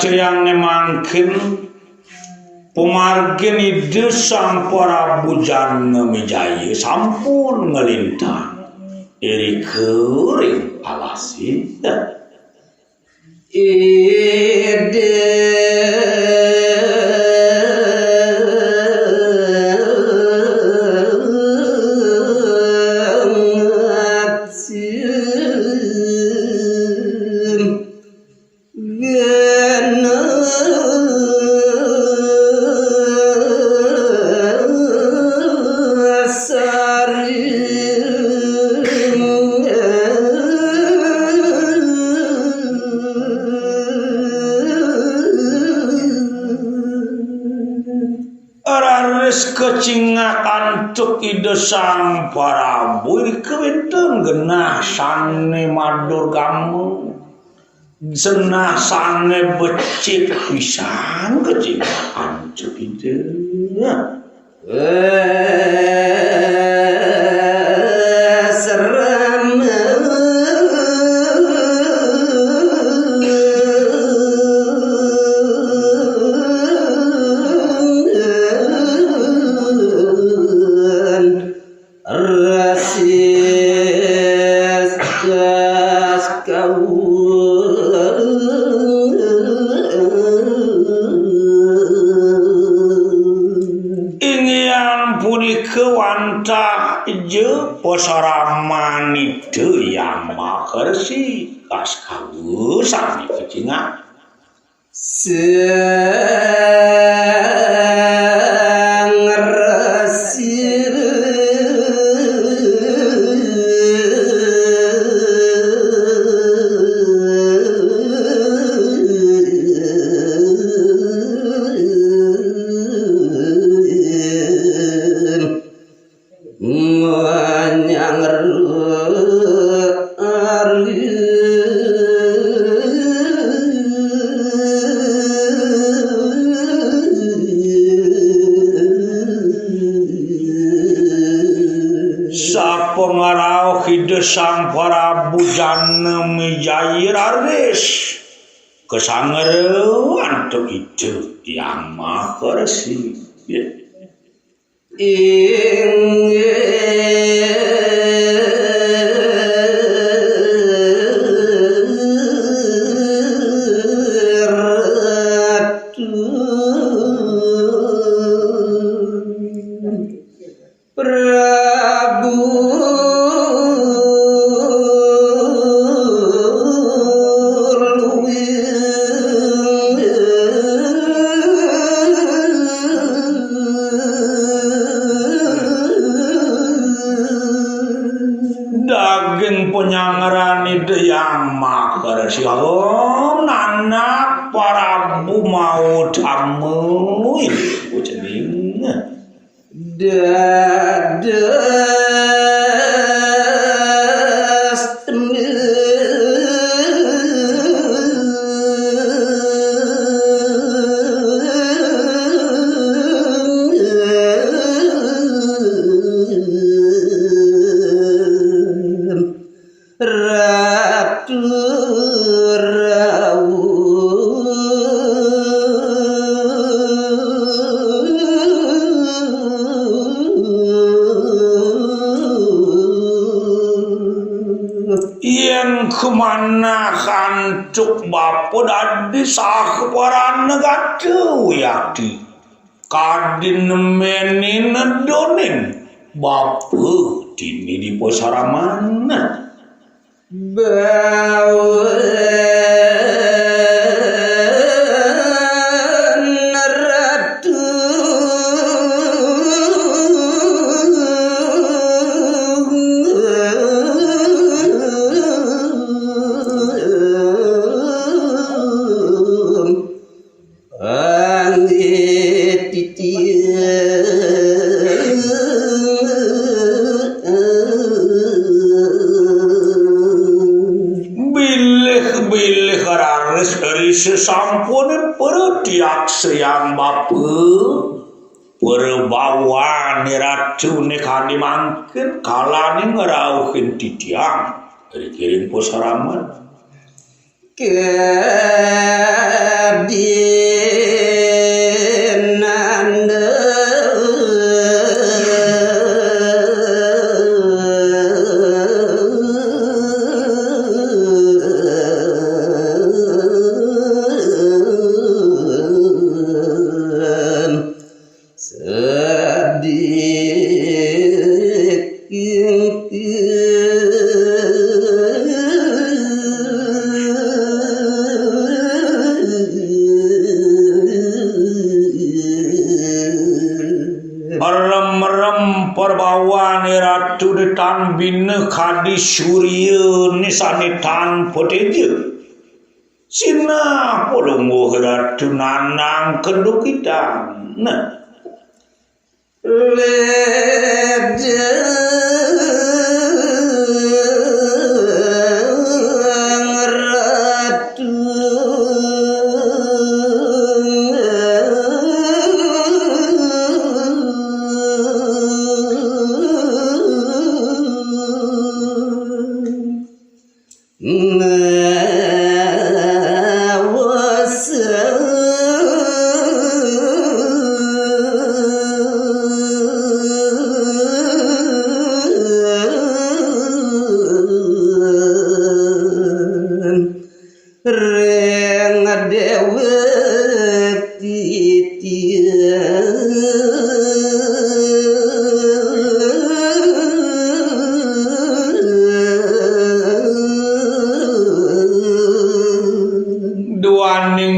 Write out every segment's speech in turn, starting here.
Yang nemangkin pemargin ide sampora bujan ngemijai sampun ngelintang iri kering alasin ide kecingakan cuk ide sang Prabu kewenten genah sane madur kamu senah sane becik pisan kecingakan cuk ide posaraman itu yang makersi kas kawusan kecingan sang Prabu Janemijai raris kesangerewan tuk itu yang makarsi anak Prabu mau tamu ibu cening kemana kancuk bapo dadi sakwaran negatu yakti kadin menin nedonin bapo dini di posaramana neratu sesampun pertiak sayang bape perbawa ni racun ni kadi mangkin kalani ngerauhin titiang dari kirim posaraman tan bina kadi surya nisani tan poteje sina polongo ratu nanang keduk kita nah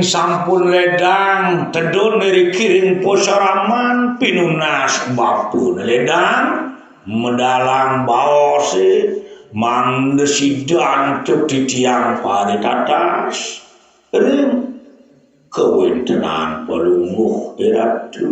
sampun ledang tedon dari kiring posaraman pinunas bapun ledang medalang baose mangdesidan tetiang pada tatas ring kewintenan pelungguh iratu